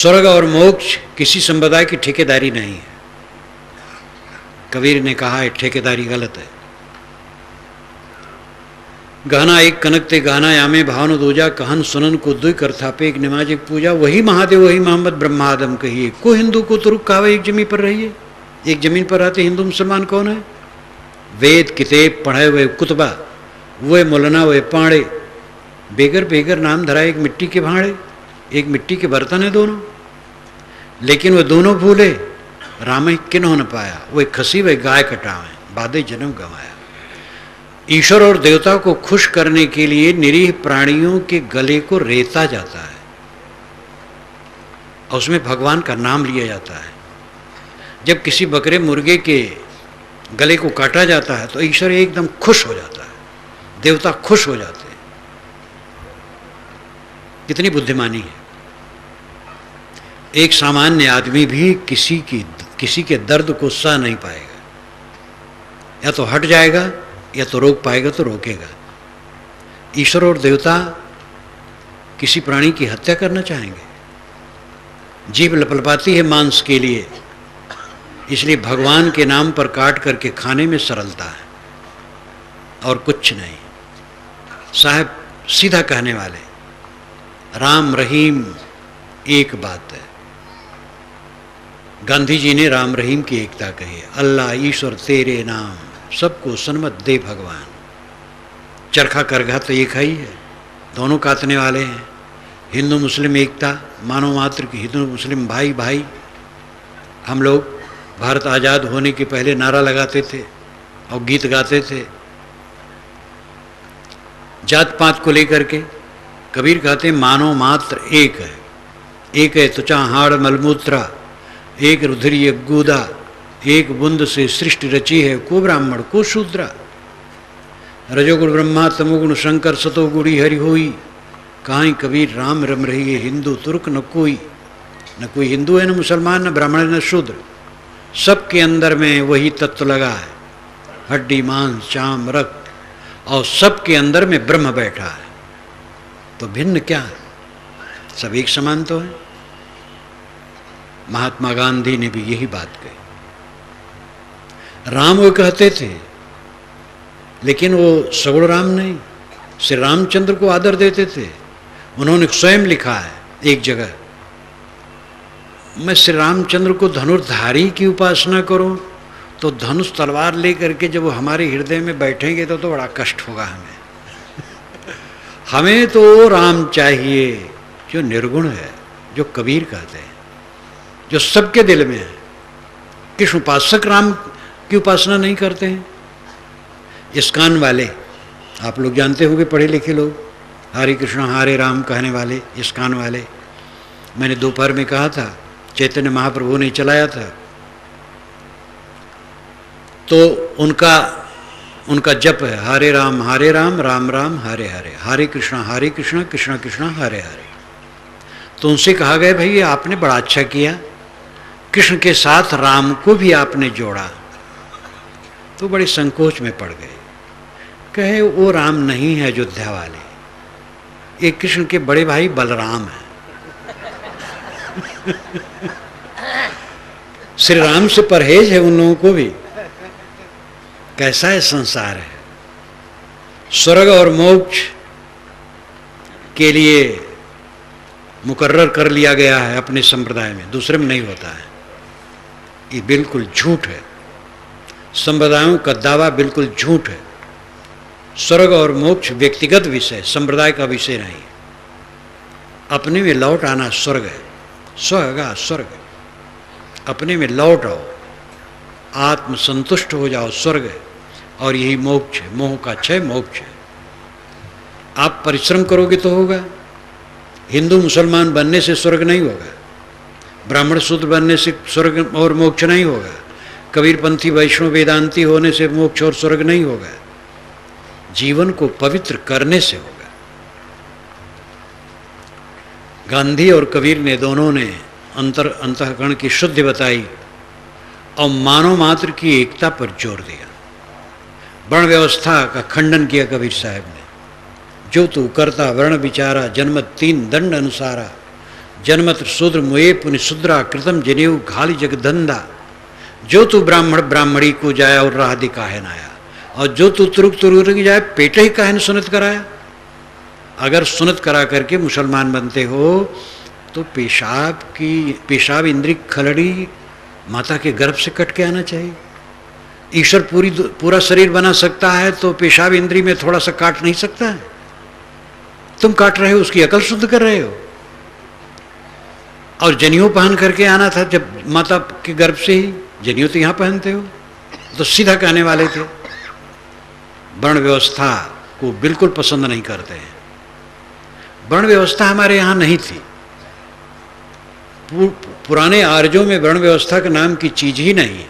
स्वर्ग और मोक्ष किसी संप्रदाय की ठेकेदारी नहीं है। कबीर ने कहा है ठेकेदारी गलत है। गहना एक कनक ते गहना यामे भावनो दूजा कहन सुनन को दुई कर थापे एक नमाज एक पूजा वही महादेव वही मोहम्मद ब्रह्मादम कहिए को हिंदू को तुर्क कहावे एक जमीन पर रहिए। एक जमीन पर रहते हिंदू मुसलमान कौन है? वेद किताब पढ़े हुए कुतबा वे मौलाना वे पाड़े बेगर बेगर नाम धरा एक मिट्टी के भाड़े एक मिट्टी के बर्तन है दोनों। लेकिन वे दोनों भूले राम किन्हों न पाया वे खसी वे गाय कटावे बादे जन्म गंवाया। ईश्वर और देवता को खुश करने के लिए निरीह प्राणियों के गले को रेता जाता है और उसमें भगवान का नाम लिया जाता है। जब किसी बकरे मुर्गे के गले को काटा जाता है तो ईश्वर एकदम खुश हो जाता है, देवता खुश हो जाते हैं। कितनी बुद्धिमानी है। एक सामान्य आदमी भी किसी के दर्द को सह नहीं पाएगा, या तो हट जाएगा या तो रोक पाएगा तो रोकेगा। ईश्वर और देवता किसी प्राणी की हत्या करना चाहेंगे? जीभ लपलपाती है मांस के लिए, इसलिए भगवान के नाम पर काट करके खाने में सरलता है और कुछ नहीं। साहब सीधा कहने वाले, राम रहीम एक बात है। गांधी जी ने राम रहीम की एकता कही है। अल्लाह ईश्वर तेरे नाम सबको सन्मत दे भगवान। चरखा करघा तो एक ही है, दोनों काटने वाले हैं। हिंदू मुस्लिम एकता, मानव मात्र की हिंदू मुस्लिम भाई भाई। हम लोग भारत आज़ाद होने के पहले नारा लगाते थे और गीत गाते थे जात पात को लेकर के। कबीर कहते मानव मात्र एक है तुचा हाड़ मलमूत्रा, एक रुधिर गुदा, एक बुंद से सृष्टि रची है को ब्राह्मण को शूद्रा। रजोगुण ब्रह्मा तमोगुण शंकर सतोगुणी हरि होई, कहीं कबीर राम रम रही है हिंदू तुर्क न कोई हिंदू है न मुसलमान न ब्राह्मण न शूद्र। सबके अंदर में वही तत्व लगा है, हड्डी मांस चाम रक्त, और सबके अंदर में ब्रह्म बैठा है। तो भिन्न क्या है? सब एक समान तो है। महात्मा गांधी ने भी यही बात कही। राम वो कहते थे, लेकिन वो सगुण राम नहीं, श्री रामचंद्र को आदर देते थे। उन्होंने स्वयं लिखा है एक जगह, मैं श्री रामचंद्र को धनुर्धारी की उपासना करूं तो धनुष तलवार लेकर के जब वो हमारे हृदय में बैठेंगे तो बड़ा कष्ट होगा हमें। हमें तो राम चाहिए जो निर्गुण है, जो कबीर कहते हैं, जो सबके दिल में है। कृष्ण उपासक राम की उपासना नहीं करते हैं। इस्कान वाले आप लोग जानते होंगे, पढ़े लिखे लोग, हरे कृष्ण हरे राम कहने वाले इस्कान वाले। मैंने दोपहर में कहा था, चैतन्य महाप्रभु ने चलाया था, तो उनका जप है हरे राम राम राम हरे हरे, हरे कृष्ण कृष्ण कृष्ण हरे हरे। तो उनसे कहा गया भाई आपने बड़ा अच्छा किया, कृष्ण के साथ राम को भी आपने जोड़ा। तो बड़े संकोच में पड़ गए, कहे वो राम नहीं है अयोध्या वाले, ये कृष्ण के बड़े भाई बलराम हैं। श्री राम से परहेज है उन लोगों को भी। कैसा है संसार है। स्वर्ग और मोक्ष के लिए मुकर्रर कर लिया गया है अपने संप्रदाय में, दूसरे में नहीं होता है। ये बिल्कुल झूठ है। संप्रदायों का दावा बिल्कुल झूठ है। स्वर्ग और मोक्ष व्यक्तिगत विषय, संप्रदाय का विषय नहीं। अपने में लौट आना स्वर्ग है, स्वर्ग। अपने में लौट आओ, आत्म संतुष्ट हो जाओ, स्वर्ग है। और यही मोक्ष है, मोह का क्षय मोक्ष है। आप परिश्रम करोगे तो होगा। हिंदू मुसलमान बनने से स्वर्ग नहीं होगा, ब्राह्मण शूद्र बनने से स्वर्ग और मोक्ष नहीं होगा, कबीरपंथी वैष्णव वेदांती होने से मोक्ष और स्वर्ग नहीं होगा। जीवन को पवित्र करने से होगा। गांधी और कबीर ने दोनों ने अंतःकरण की शुद्धि बताई और मानव मात्र की एकता पर जोर दिया। वर्ण व्यवस्था का खंडन किया कबीर साहब ने। जो तू करता वर्ण विचारा, जनमत तीन दंड अनुसारा, जन्मत शूद्र मुए पुनि शूद्रा कृतम जनेऊ घाली जगधंधा। जो तू ब्राह्मण ब्राह्मणी को जाया और राह दिखाहे नाया, और जो तू तुरुक तुरुक जाए पेट ही काहे न सुनत कराया। अगर सुनत करा करके मुसलमान बनते हो तो पेशाब इंद्री खलड़ी माता के गर्भ से कट के आना चाहिए। ईश्वर पूरा शरीर बना सकता है तो पेशाब इंद्री में थोड़ा सा काट नहीं सकता है? तुम काट रहे हो, उसकी अकल शुद्ध कर रहे हो। और जनेऊ पहन करके आना था जब माता के गर्भ से ही, जनेऊ तो यहां पहनते हो, तो सीधा कहने वाले थे। वर्ण व्यवस्था को बिल्कुल पसंद नहीं करते हैं। वर्ण व्यवस्था हमारे यहां नहीं थी। पुराने आर्यों में वर्ण व्यवस्था के नाम की चीज ही नहीं है।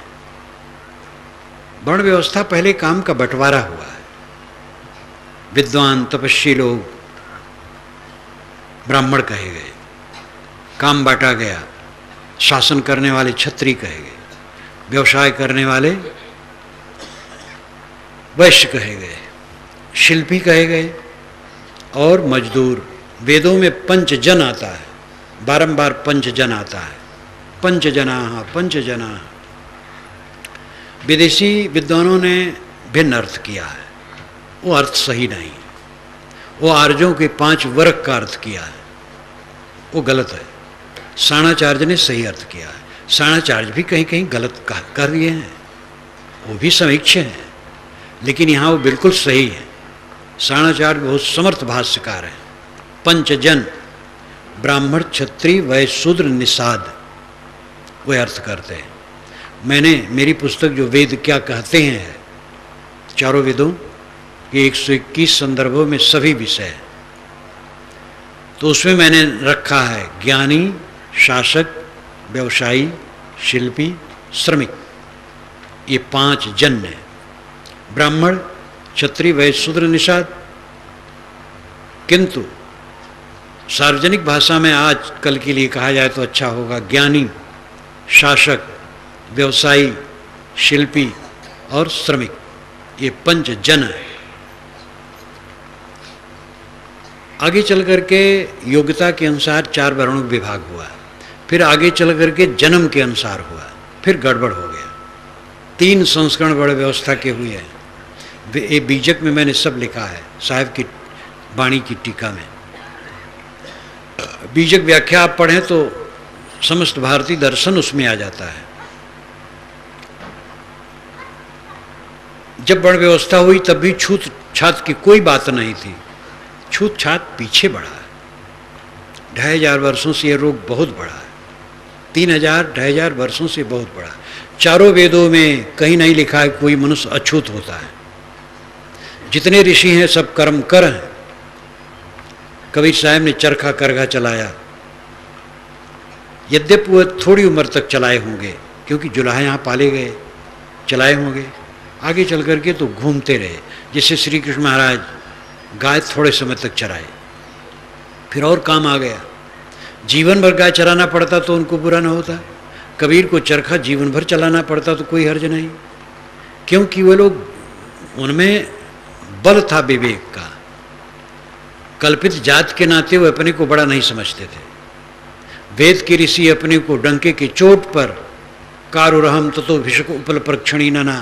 वर्ण व्यवस्था पहले काम का बंटवारा हुआ है। विद्वान तपस्वी लोग ब्राह्मण कहे गए, काम बांटा गया। शासन करने वाले क्षत्रिय कहे गए, व्यवसाय करने वाले वैश्य कहे गए, शिल्पी कहे गए, और मजदूर। वेदों में पंचजन आता है, बारंबार पंचजन आता है। पंचजना। विदेशी विद्वानों ने भिन्न अर्थ किया है, वो अर्थ सही नहीं। वो आर्यों के 5 वर्ग का अर्थ किया है, वो गलत है। साणाचार्य ने सही अर्थ किया है। साणाचार्य भी कहीं कहीं गलत कर दिए हैं, वो भी समीक्षे हैं, लेकिन यहाँ वो बिल्कुल सही है। साणाचार्य बहुत समर्थ भाष्यकार है। पंचजन, ब्राह्मण क्षत्रिय वैश्य शूद्र निषाद, वे अर्थ करते हैं। मैंने मेरी पुस्तक जो वेद क्या कहते हैं है, चारों वेदों के 121 संदर्भों में सभी विषय है, तो उसमें मैंने रखा है ज्ञानी, शासक, व्यवसायी, शिल्पी, श्रमिक, ये 5 जन है। ब्राह्मण क्षत्रिय वैश्य शूद्र निषाद। किंतु सार्वजनिक भाषा में आज कल के लिए कहा जाए तो अच्छा होगा, ज्ञानी, शासक, व्यवसायी, शिल्पी और श्रमिक, ये 5 जन है। आगे चल करके योग्यता के अनुसार 4 वर्णों का विभाग हुआ, फिर आगे चल करके जन्म के अनुसार हुआ, फिर गड़बड़ हो गया। 3 संस्करण वर्ण व्यवस्था के हुए हैं। ये बीजक में मैंने सब लिखा है, साहिब की वाणी की टीका में। बीजक व्याख्या आप पढ़ें तो समस्त भारतीय दर्शन उसमें आ जाता है। जब वर्ण व्यवस्था हुई तब भी छूत छात की कोई बात नहीं थी। छूत छात पीछे बढ़ा है। 2500 वर्षों से यह रोग बहुत बड़ा है। 3000-2500 वर्षों से बहुत बड़ा। चारों वेदों में कहीं नहीं लिखा है कोई मनुष्य अछूत होता है। जितने ऋषि हैं सब कर्म कर हैं। कबीर साहब ने चरखा करघा चलाया, यद्यपि वह थोड़ी उम्र तक चलाए होंगे, क्योंकि जुलाहे यहाँ पाले गए, चलाए होंगे। आगे चल करके तो घूमते रहे। जैसे श्री कृष्ण महाराज गाय थोड़े समय तक चराए, फिर और काम आ गया। जीवन भर गाय चराना पड़ता तो उनको बुरा ना होता। कबीर को चरखा जीवन भर चलाना पड़ता तो कोई हर्ज नहीं, क्योंकि वे लोग, उनमें बल था विवेक का। कल्पित जात के नाते वो अपने को बड़ा नहीं समझते थे। वेद के ऋषि अपने को डंके की चोट पर कारुरहम ततो भिषक उपल प्रक्षणी नना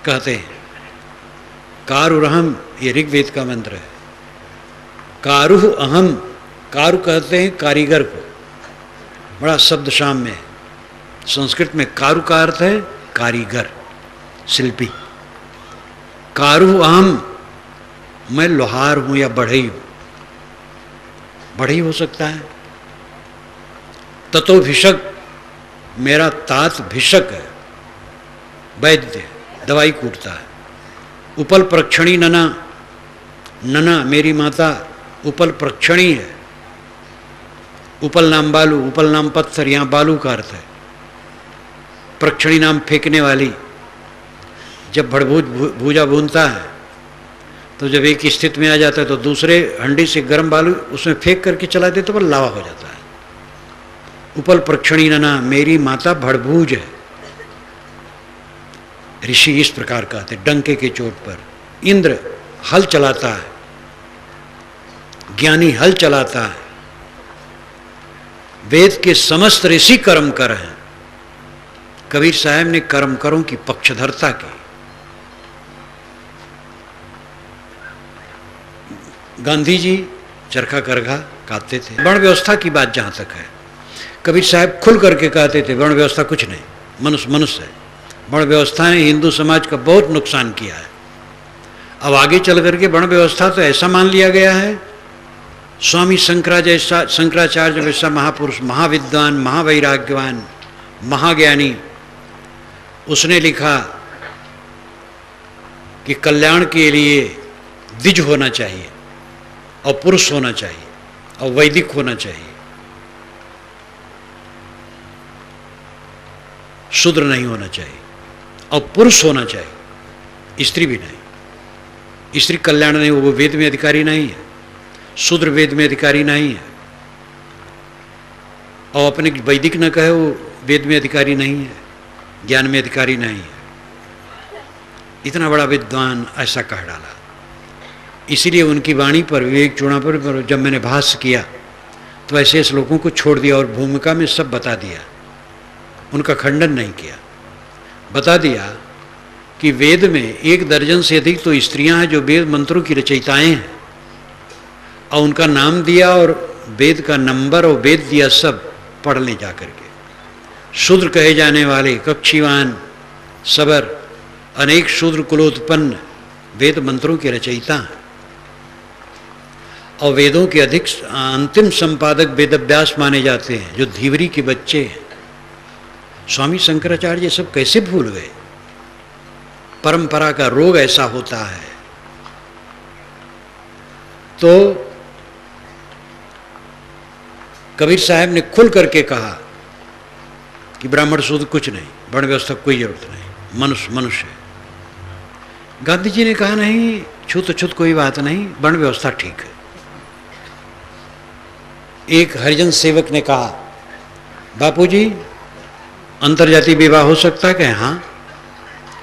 कहते हैं। कारुरहम ये ऋग्वेद का मंत्र है। कारुह अहम, कारू कहते हैं कारीगर को, बड़ा शब्द शाम में। संस्कृत में कारू का अर्थ है कारीगर, शिल्पी। कारुह अहम, मैं लोहार हूं या बढ़ई हूं, बढ़ई हो सकता है। ततो भिषक, मेरा तात भिषक है, वैद्य, दवाई कूटता है। उपल प्रक्षणी नना, नना मेरी माता उपल प्रक्षणी है। उपल नाम बालू, उपल नाम पत्थर, यहाँ बालू का अर्थ है। प्रक्षणी नाम फेंकने वाली। जब भड़भूज भूजा भूनता है तो जब एक स्थिति में आ जाता है तो दूसरे हंडी से गर्म बालू उसमें फेंक करके चला देते तो लावा हो जाता है। उपल प्रक्षणी नना, मेरी माता भड़भूज है। ऋषि इस प्रकार कहते, डंके के चोट पर। इंद्र हल चलाता है, ज्ञानी हल चलाता है। वेद के समस्त ऋषि कर्म कर हैं। कबीर साहब ने कर्म करों की पक्षधरता की। गांधी जी चरखा करघा काटते थे। वर्ण व्यवस्था की बात जहाँ तक है, कबीर साहब खुल करके कहते थे वर्ण व्यवस्था कुछ नहीं, मनुष्य मनुष्य है। वर्ण व्यवस्था ने हिंदू समाज का बहुत नुकसान किया है। अब आगे चल करके वर्ण व्यवस्था तो ऐसा मान लिया गया है, स्वामी शंकराचार्य जैसा महापुरुष, महाविद्वान, महावैराग्यवान, महाज्ञानी, उसने लिखा कि कल्याण के लिए द्विज होना चाहिए और पुरुष होना चाहिए और वैदिक होना चाहिए, शूद्र नहीं होना चाहिए और पुरुष होना चाहिए, स्त्री भी नहीं। स्त्री कल्याण नहीं, वो वेद में अधिकारी नहीं है, शूद्र वेद में अधिकारी नहीं है, और अपने वैदिक न कहे वो वेद में अधिकारी नहीं है, ज्ञान में अधिकारी नहीं है। इतना बड़ा विद्वान ऐसा कह डाला। इसीलिए उनकी वाणी पर, विवेक चूड़ामणि पर जब मैंने भाष्य किया तो ऐसे श्लोकों को छोड़ दिया और भूमिका में सब बता दिया, उनका खंडन नहीं किया। बता दिया कि वेद में 1 दर्जन से अधिक तो स्त्रियां हैं जो वेद मंत्रों की रचयिताएं हैं, और उनका नाम दिया और वेद का नंबर और वेद दिया, सब पढ़ ले जा करके। शूद्र कहे जाने वाले कक्षीवान, सबर, अनेक शूद्र कुलोत्पन्न वेद मंत्रों के रचयिता हैं, और वेदों के अधिक अंतिम संपादक वेदव्यास माने जाते हैं, जो धीवरी के बच्चे हैं। स्वामी शंकराचार्य ये सब कैसे भूल गए? परंपरा का रोग ऐसा होता है। तो कबीर साहब ने खुल करके कहा कि ब्राह्मण शूद्र कुछ नहीं, वर्ण व्यवस्था कोई जरूरत नहीं, मनुष्य मनुष्य है। गांधी जी ने कहा नहीं, छूत छूत कोई बात नहीं, वर्ण व्यवस्था ठीक है। एक हरिजन सेवक ने कहा, बापूजी अंतरजातीय विवाह हो सकता है? कहे हाँ।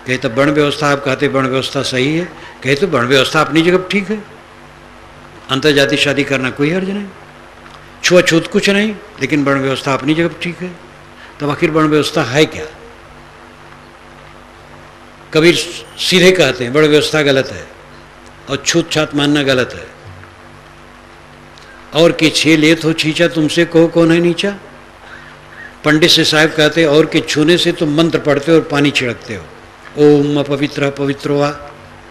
कहे तो वर्ण व्यवस्था, आप कहते वर्ण व्यवस्था सही है, कहे तो वर्ण व्यवस्था अपनी जगह ठीक है, अंतरजातीय शादी करना कोई हर्ज नहीं, छुआछूत कुछ नहीं, लेकिन वर्ण व्यवस्था अपनी जगह ठीक है। तब आखिर वर्ण व्यवस्था है क्या? कबीर सीधे कहते हैं वर्ण व्यवस्था गलत है और छूत छात मानना गलत है। और कि 6 लेत हो छींचा, तुमसे कहो कौन है नीचा। पंडित से साहब कहते और कि छूने से तुम मंत्र पढ़ते हो और पानी छिड़कते हो, ओम अपवित्र पवित्रो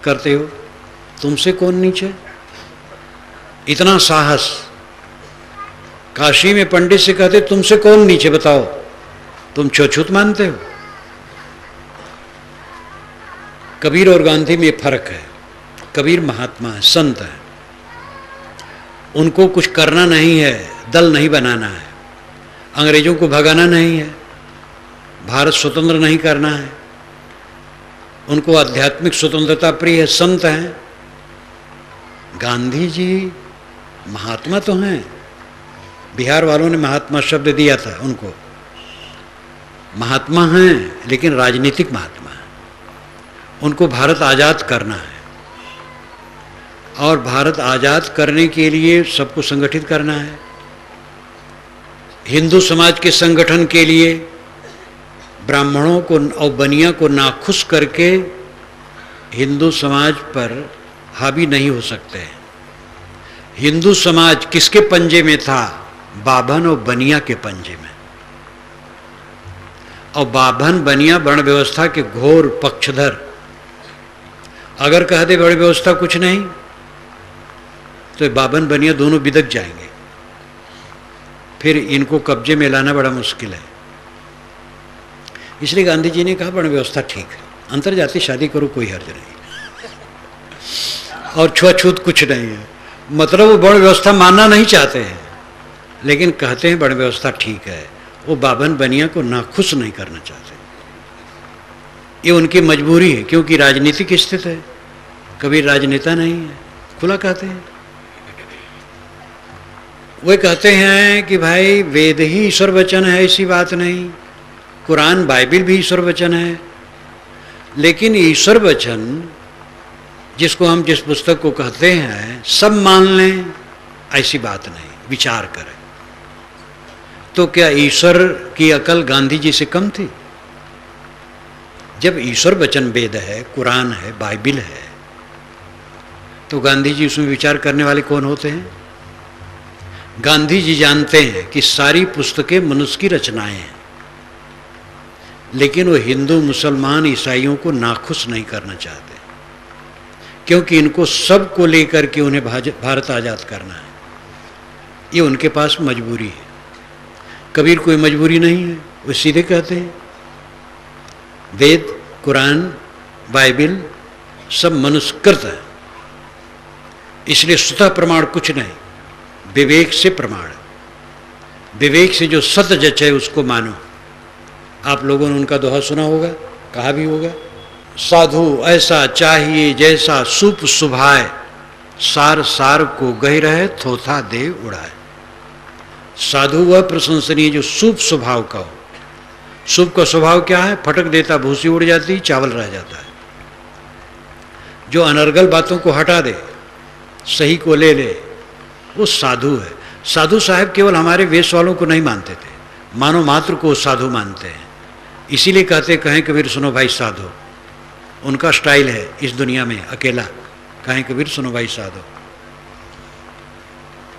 करते हो, तुमसे कौन नीचे? इतना साहस। काशी में पंडित से कहते तुमसे कौन नीचे, बताओ तुम छूत मानते हो। कबीर और गांधी में फर्क है। कबीर महात्मा है, संत है, उनको कुछ करना नहीं है, दल नहीं बनाना है, अंग्रेजों को भगाना नहीं है, भारत स्वतंत्र नहीं करना है, उनको आध्यात्मिक स्वतंत्रता प्रिय है, संत हैं। गांधी जी महात्मा तो हैं, बिहार वालों ने महात्मा शब्द दिया था उनको, महात्मा हैं लेकिन राजनीतिक महात्मा हैं। उनको भारत आज़ाद करना है, और भारत आज़ाद करने के लिए सबको संगठित करना है। हिंदू समाज के संगठन के लिए ब्राह्मणों को और बनिया को नाखुश करके हिंदू समाज पर हावी नहीं हो सकते हैं। हिंदू समाज किसके पंजे में था? बाभन और बनिया के पंजे में। और बाभन बनिया वर्ण व्यवस्था के घोर पक्षधर। अगर कह दे वर्ण व्यवस्था कुछ नहीं, तो बाभन बनिया दोनों बिदक जाएंगे, फिर इनको कब्जे में लाना बड़ा मुश्किल है। इसलिए गांधी जी ने कहा वर्ण व्यवस्था ठीक है, अंतरजातीय शादी करो कोई हर्ज नहीं, और छुआछूत कुछ नहीं है। मतलब वो वर्ण व्यवस्था मानना नहीं चाहते हैं, लेकिन कहते हैं वर्ण व्यवस्था ठीक है। वो बाभन बनिया को नाखुश नहीं करना चाहते, ये उनकी मजबूरी है, क्योंकि राजनीतिक स्थिति है। कबीर राजनेता नहीं है, खुला कहते हैं। वे कहते हैं कि भाई वेद ही ईश्वर वचन है, ऐसी बात नहीं, कुरान बाइबिल भी ईश्वर वचन है, लेकिन ईश्वर वचन जिसको हम जिस पुस्तक को कहते हैं सब मान लें, ऐसी बात नहीं, विचार करें। तो क्या ईश्वर की अकल गांधी जी से कम थी? जब ईश्वर वचन वेद है, कुरान है, बाइबिल है, तो गांधी जी उसमें विचार करने वाले कौन होते हैं? गांधी जी जानते हैं कि सारी पुस्तकें मनुष्य की रचनाएं हैं, लेकिन वो हिंदू, मुसलमान, ईसाइयों को नाखुश नहीं करना चाहते, क्योंकि इनको सब को लेकर के उन्हें भारत आज़ाद करना है। ये उनके पास मजबूरी है। कबीर कोई मजबूरी नहीं है, वो सीधे कहते हैं वेद, कुरान, बाइबिल सब मनुष्यकृत है, इसलिए स्वतः प्रमाण कुछ नहीं, विवेक से प्रमाण। विवेक से जो सत्य जच है उसको मानो। आप लोगों ने उनका दोहा सुना होगा, कहा भी होगा, साधु ऐसा चाहिए जैसा सुप सुभाए, सार सार को गह रहे थोथा दे उड़ाए। साधु वह प्रशंसनीय जो शुभ स्वभाव का हो। शुभ का स्वभाव क्या है? फटक देता, भूसी उड़ जाती, चावल रह जाता है। जो अनर्गल बातों को हटा दे, सही को ले ले, वो साधु है। साधु साहब केवल हमारे वेश वालों को नहीं मानते थे, मानव मात्र को साधु मानते हैं। इसीलिए कहते कहें कबीर सुनो भाई साधु, उनका स्टाइल है इस दुनिया में अकेला, कहें कबीर सुनो भाई साधु।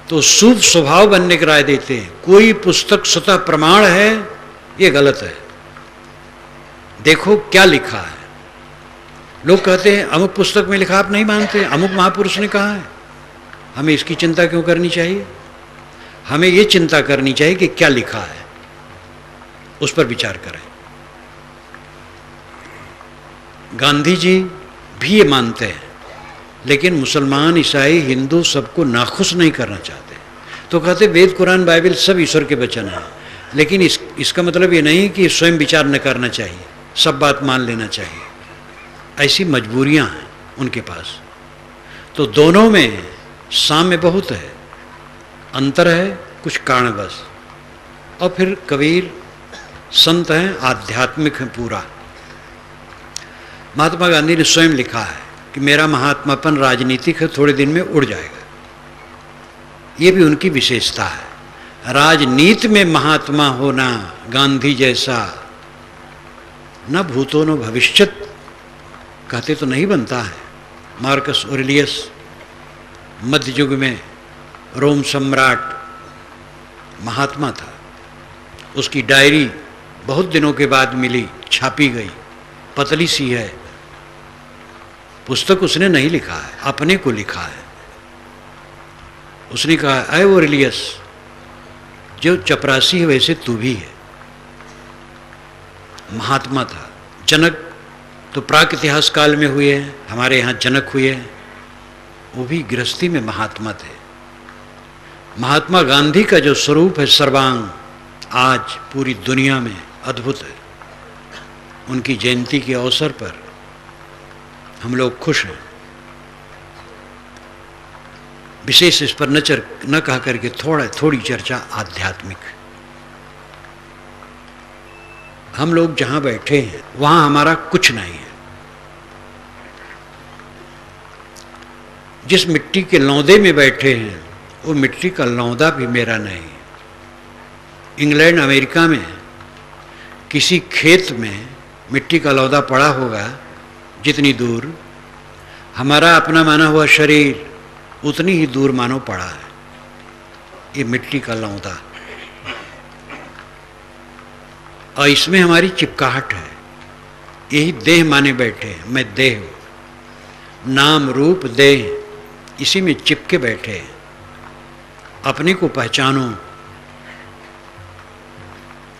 तो शुभ स्वभाव बनने की राय देते हैं। कोई पुस्तक स्वतः प्रमाण है, ये गलत है। देखो क्या लिखा है। लोग कहते हैं अमुक पुस्तक में लिखा, आप नहीं मानते, अमुक महापुरुष ने कहा है। हमें इसकी चिंता क्यों करनी चाहिए? हमें ये चिंता करनी चाहिए कि क्या लिखा है, उस पर विचार करें। गांधी जी भी ये मानते हैं, लेकिन मुसलमान, ईसाई, हिंदू सबको नाखुश नहीं करना चाहते। तो कहते वेद, कुरान, बाइबिल सब ईश्वर के वचन हैं, लेकिन इसका मतलब ये नहीं कि स्वयं विचार न करना चाहिए, सब बात मान लेना चाहिए। ऐसी मजबूरियां हैं उनके पास। तो दोनों में साम्य बहुत है, अंतर है कुछ कारणवश। और फिर कबीर संत हैं, आध्यात्मिक हैं पूरा। महात्मा गांधी ने स्वयं लिखा है कि मेरा महात्मापन राजनीतिक है, थोड़े दिन में उड़ जाएगा। ये भी उनकी विशेषता है। राजनीति में महात्मा होना गांधी जैसा न भूतो न भविष्यत कहते तो नहीं बनता है। मार्कस ऑरेलियस मध्य युग में रोम सम्राट महात्मा था। उसकी डायरी बहुत दिनों के बाद मिली, छापी गई, पतली सी है। पुस्तक उसने नहीं लिखा है, अपने को लिखा है। उसने कहा, अय ऑरेलियस, जो चपरासी है वैसे तू भी है। महात्मा था। जनक तो प्राक इतिहास काल में हुए हैं, हमारे यहाँ जनक हुए हैं, वो भी गृहस्थी में महात्मा थे। महात्मा गांधी का जो स्वरूप है सर्वांग, आज पूरी दुनिया में अद्भुत है। उनकी जयंती के अवसर पर हम लोग खुश हैं। विशेष इस पर न कह करके थोड़ी चर्चा आध्यात्मिक। हम लोग जहां बैठे हैं वहां हमारा कुछ नहीं है। जिस मिट्टी के लौंदे में बैठे हैं वो मिट्टी का लौंदा भी मेरा नहीं। इंग्लैंड, अमेरिका में किसी खेत में मिट्टी का लौंदा पड़ा होगा, जितनी दूर हमारा अपना माना हुआ शरीर उतनी ही दूर मानो पड़ा है। ये मिट्टी का लौंदा, और इसमें हमारी चिपकाहट है। यही देह माने बैठे हैं, मैं देह हूं, नाम रूप देह, इसी में चिपके बैठे हैं। अपने को पहचानो।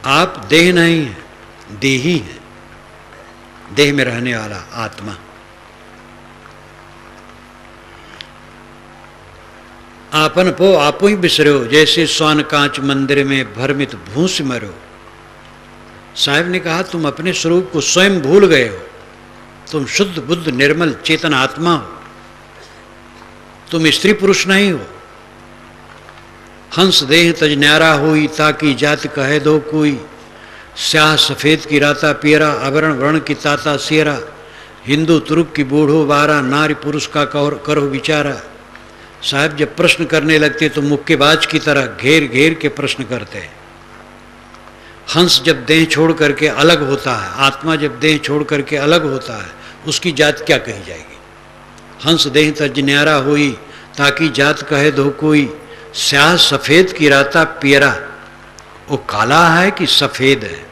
आप देह नहीं है, देही है, देह में रहने वाला आत्मा। आपन पो आपो ही बिसरो, जैसे स्वान कांच मंदिर में भ्रमित भूस मरो। साहब ने कहा, तुम अपने स्वरूप को स्वयं भूल गए हो। तुम शुद्ध बुद्ध निर्मल चेतन आत्मा हो। तुम स्त्री पुरुष नहीं हो। हंस देह तज न्यारा हुई, ताकि जात कहे दो कोई। स्याह सफेद की राता पियरा, आवरण वर्ण की ताता सियरा। हिंदू तुरुक की बूढ़ो बारा, नारी पुरुष का करो विचारा। साहब जब प्रश्न करने लगते तो मुक्केबाज की तरह घेर घेर के प्रश्न करते हैं। हंस जब देह छोड़ करके अलग होता है, आत्मा जब देह छोड़ करके अलग होता है, उसकी जात क्या कही जाएगी? हंस देह तज न्यारा हुई, ताकि जात कहे दो कोई, स्याह सफ़ेद की राता पियरा, वो काला है कि सफ़ेद है,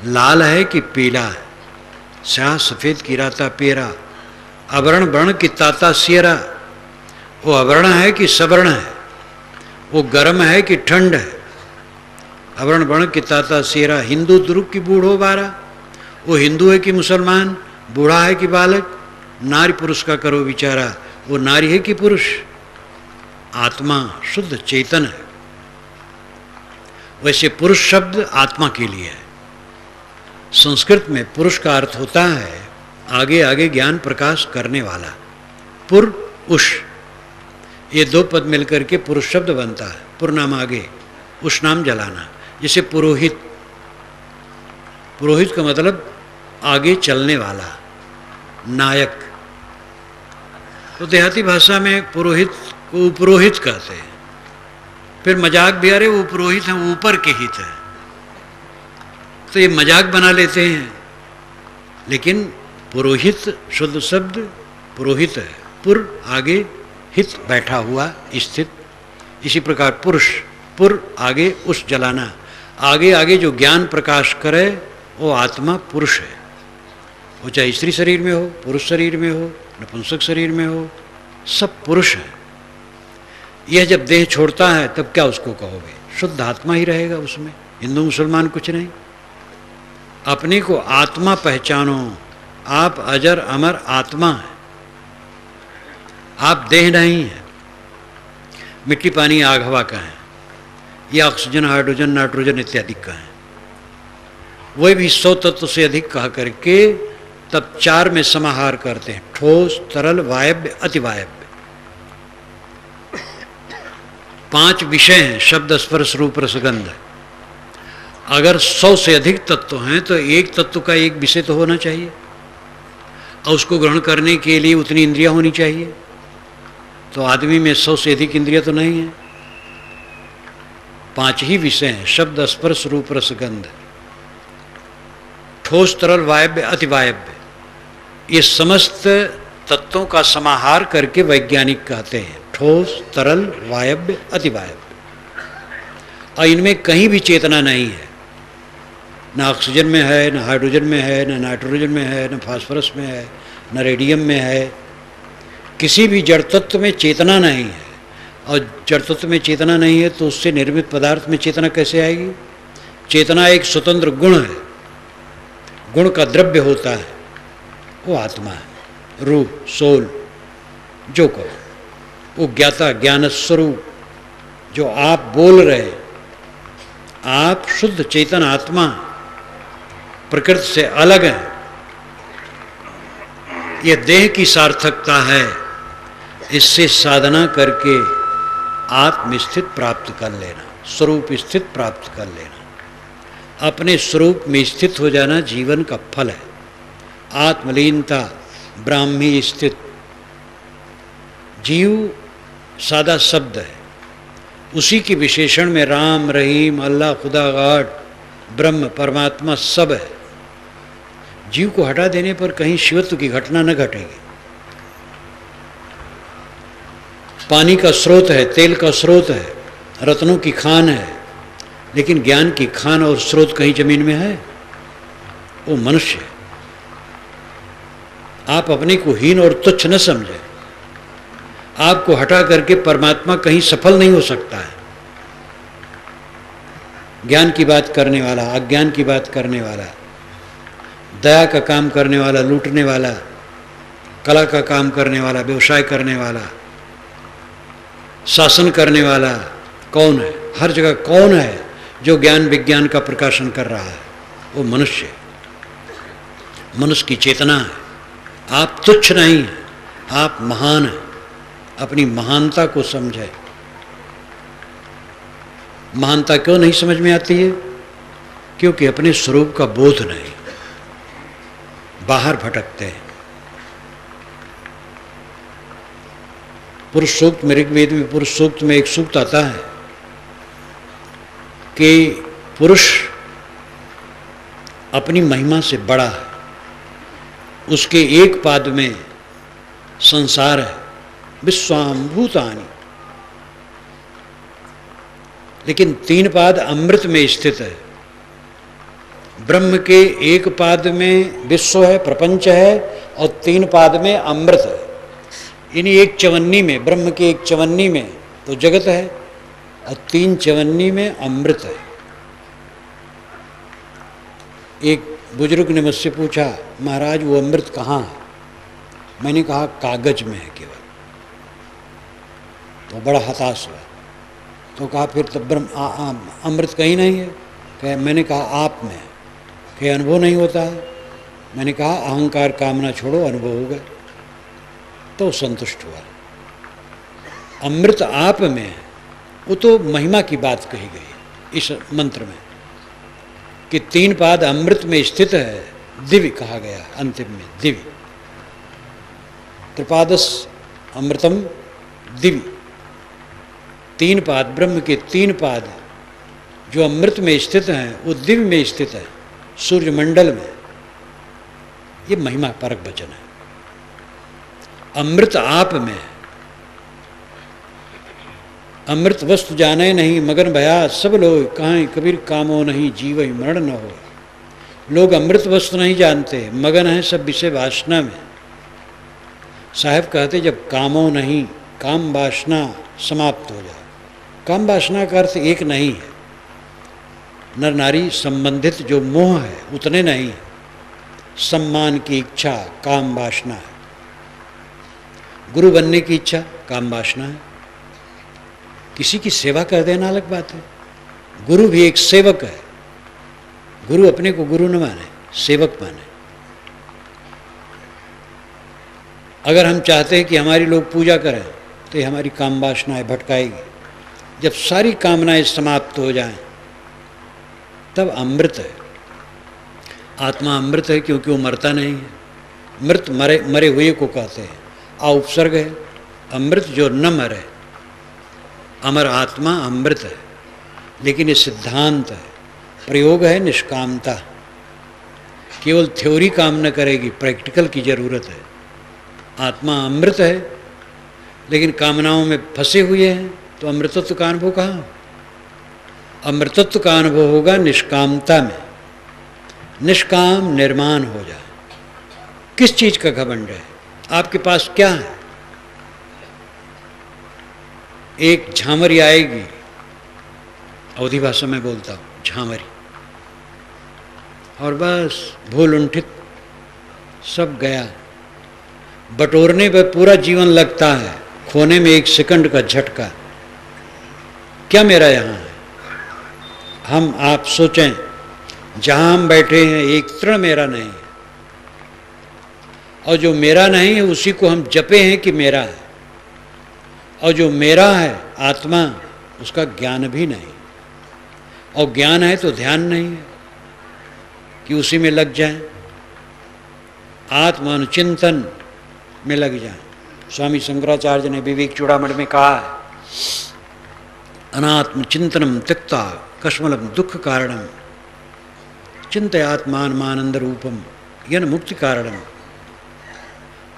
लाल है कि पीला है, स्याह सफ़ेद की राता पियरा, अवर्ण वर्ण की ताता सियरा, वो अवर्ण है कि सवर्ण है, वो गर्म है कि ठंड है, अवर्ण वर्ण की ताता सियरा, हिंदू दुर्ग की बूढ़ो बारा, वो हिंदू है कि मुसलमान, बूढ़ा है कि बालक, नारी पुरुष का करो विचारा, वो नारी है कि पुरुष। आत्मा शुद्ध चेतन है। वैसे पुरुष शब्द आत्मा के लिए है। संस्कृत में पुरुष का अर्थ होता है आगे आगे ज्ञान प्रकाश करने वाला। पुर उष, ये दो पद मिलकर के पुरुष शब्द बनता है। पुर नाम आगे, उष नाम जलाना। जैसे पुरोहित, पुरोहित का मतलब आगे चलने वाला, नायक। तो देहाती भाषा में पुरोहित को उपरोहित कहते हैं। फिर मजाक भी, अरे वो पुरोहित हैं, ऊपर के हित है, तो ये मजाक बना लेते हैं। लेकिन पुरोहित शुद्ध शब्द पुरोहित है। पुर आगे, हित बैठा हुआ, स्थित। इसी प्रकार पुरुष, पुर आगे, उस जलाना, आगे आगे जो ज्ञान प्रकाश करे वो आत्मा पुरुष है। वो चाहे स्त्री शरीर में हो, पुरुष शरीर में हो, नपुंसक शरीर में हो, सब पुरुष है। यह जब देह छोड़ता है तब क्या उसको कहोगे? शुद्ध आत्मा ही रहेगा उसमें, हिंदू मुसलमान कुछ नहीं। अपने को आत्मा पहचानो, आप अजर अमर आत्मा है, आप देह नहीं है। मिट्टी पानी आग हवा का है, या ऑक्सीजन हाइड्रोजन नाइट्रोजन इत्यादि का है। वही भी 100 तत्व से अधिक कहा करके तब 4 में समाहार करते हैं, ठोस तरल वायव्य अतिवायव्य। 5 विषय हैं, शब्द स्पर्श रूप रसगंध। अगर 100 से अधिक तत्व हैं तो एक तत्व का एक विषय तो होना चाहिए, और उसको ग्रहण करने के लिए उतनी इंद्रियां होनी चाहिए। तो आदमी में 100 से अधिक इंद्रियां तो नहीं है। 5 ही विषय हैं, शब्द स्पर्श रूप रसगंध, ठोस तरल वायव्य अतिवायव्य। ये समस्त तत्वों का समाहार करके वैज्ञानिक कहते हैं ठोस तरल वायव्य अतिवायव्य। और इनमें कहीं भी चेतना नहीं है, न ऑक्सीजन में है, न हाइड्रोजन में है, न नाइट्रोजन में है, न फास्फोरस में है, न रेडियम में है। किसी भी जड़ तत्व में चेतना नहीं है। और जड़ तत्व में चेतना नहीं है तो उससे निर्मित पदार्थ में चेतना कैसे आएगी? चेतना एक स्वतंत्र गुण है, गुण का द्रव्य होता है, वो आत्मा है, रूह, सोल, जो कहो, वो ज्ञाता, ज्ञान स्वरूप, जो आप बोल रहे, आप शुद्ध चेतन आत्मा प्रकृति से अलग है। यह देह की सार्थकता है, इससे साधना करके आत्म स्थित प्राप्त कर लेना, स्वरूप स्थित प्राप्त कर लेना। अपने स्वरूप में स्थित हो जाना जीवन का फल है। आत्मलीनता, ब्राह्मी स्थित। जीव सादा शब्द है, उसी के विशेषण में राम, रहीम, अल्लाह, खुदा, गॉड, ब्रह्म, परमात्मा सब है। जीव को हटा देने पर कहीं शिवत्व की घटना न घटेगी। पानी का स्रोत है, तेल का स्रोत है, रत्नों की खान है, लेकिन ज्ञान की खान और स्रोत कहीं जमीन में है? वो मनुष्य है। आप अपने को हीन और तुच्छ न समझें। आपको हटा करके परमात्मा कहीं सफल नहीं हो सकता है। ज्ञान की बात करने वाला, अज्ञान की बात करने वाला, दया का काम करने वाला, लूटने वाला, कला का काम करने वाला, व्यवसाय करने वाला, शासन करने वाला कौन है? हर जगह कौन है जो ज्ञान विज्ञान का प्रकाशन कर रहा है? वो मनुष्य है। मनुष्य की चेतना है। आप तुच्छ नहीं हैं, आप महान हैं। अपनी महानता को समझें। महानता क्यों नहीं समझ में आती है? क्योंकि अपने स्वरूप का बोध नहीं, बाहर भटकते हैं। पुरुष सूक्त में, ऋग्वेद में पुरुष सूक्त में एक सूक्त आता है कि पुरुष अपनी महिमा से बड़ा है, उसके एक पाद में संसार है, विश्वाम्भूतानि, लेकिन तीन पाद अमृत में स्थित है। ब्रह्म के एक पाद में विश्व है, प्रपंच है, और तीन पाद में अमृत है। इन्हीं एक चवन्नी में, ब्रह्म के एक चवन्नी में तो जगत है और तीन चवन्नी में अमृत है। एक बुजुर्ग ने मुझसे पूछा, महाराज वो अमृत कहाँ है? मैंने कहा कागज में है केवल। तो बड़ा हताश हुआ। तो कहा फिर तो ब्रह्म अमृत कहीं नहीं है? कहे मैंने कहा आप में है। कहे अनुभव नहीं होता है? मैंने कहा अहंकार कामना छोड़ो, अनुभव होगा। तो संतुष्ट हुआ। अमृत आप में है, वो तो महिमा की बात कही गई इस मंत्र में कि तीन पाद अमृत में स्थित है। दिव्य कहा गया अंतिम में, दिव्य त्रिपादस अमृतम दिव्य। तीन पाद, ब्रह्म के तीन पाद जो अमृत में स्थित हैं वो दिव्य में स्थित है, सूर्य मंडल में। ये महिमा परक वचन है। अमृत आप में है। अमृत वस्तु जाने नहीं मगन भया सब लोग, कहाँ कबीर कामो नहीं जीव ही मरण न हो। लोग अमृत वस्तु नहीं जानते, मगन है सब विषय वासना में। साहब कहते जब कामो नहीं, काम वासना समाप्त हो जाए। काम वासना का अर्थ एक नहीं है। नर नारी संबंधित जो मोह है उतने नहीं है। सम्मान की इच्छा काम वासना है। गुरु बनने की इच्छा काम वासना है। किसी की सेवा कर देना अलग बात है। गुरु भी एक सेवक है। गुरु अपने को गुरु न माने, सेवक माने। अगर हम चाहते हैं कि हमारी लोग पूजा करें तो ये हमारी काम वासनाएं भटकाएगी। जब सारी कामनाएं समाप्त हो जाएं तब अमृत है। आत्मा अमृत है क्योंकि वो मरता नहीं है। मृत मरे हुए को कहते हैं। उपसर्ग है अमृत जो न मरे। अमर आत्मा अमृत है, लेकिन ये सिद्धांत है, प्रयोग है निष्कामता। केवल थ्योरी काम न करेगी, प्रैक्टिकल की जरूरत है। आत्मा अमृत है लेकिन कामनाओं में फंसे हुए हैं, तो अमृतत्व का अनुभव कहाँ? अमृतत्व का अनुभव होगा निष्कामता में। निष्काम निर्माण हो जाए। किस चीज का घमंड है? आपके पास क्या है? एक झामरी आएगी, अवधी भाषा में बोलता हूँ, झामरी, और बस भूल उंठित सब गया। बटोरने पर पूरा जीवन लगता है, खोने में एक सेकंड का झटका। क्या मेरा यहाँ है? हम आप सोचें, जहाँ हम बैठे हैं एक तृण मेरा नहीं है, और जो मेरा नहीं है उसी को हम जपे हैं कि मेरा है। और जो मेरा है आत्मा, उसका ज्ञान भी नहीं। और ज्ञान है तो ध्यान नहीं है कि उसी में लग जाएं, आत्मानुचिंतन में लग जाएं। स्वामी शंकराचार्य ने विवेक चूड़ामणि में कहा है, अनात्म चिंतनम त्यक्ता कश्मलम दुख कारणम चिंतयात्मानंद रूपम यन मुक्ति कारणम।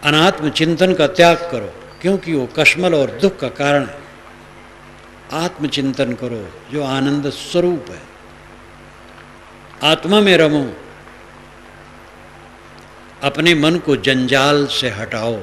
अनात्म चिंतन का त्याग करो क्योंकि वो कश्मल और दुख का कारण है। आत्मचिंतन करो जो आनंद स्वरूप है। आत्मा में रमो, अपने मन को जंजाल से हटाओ।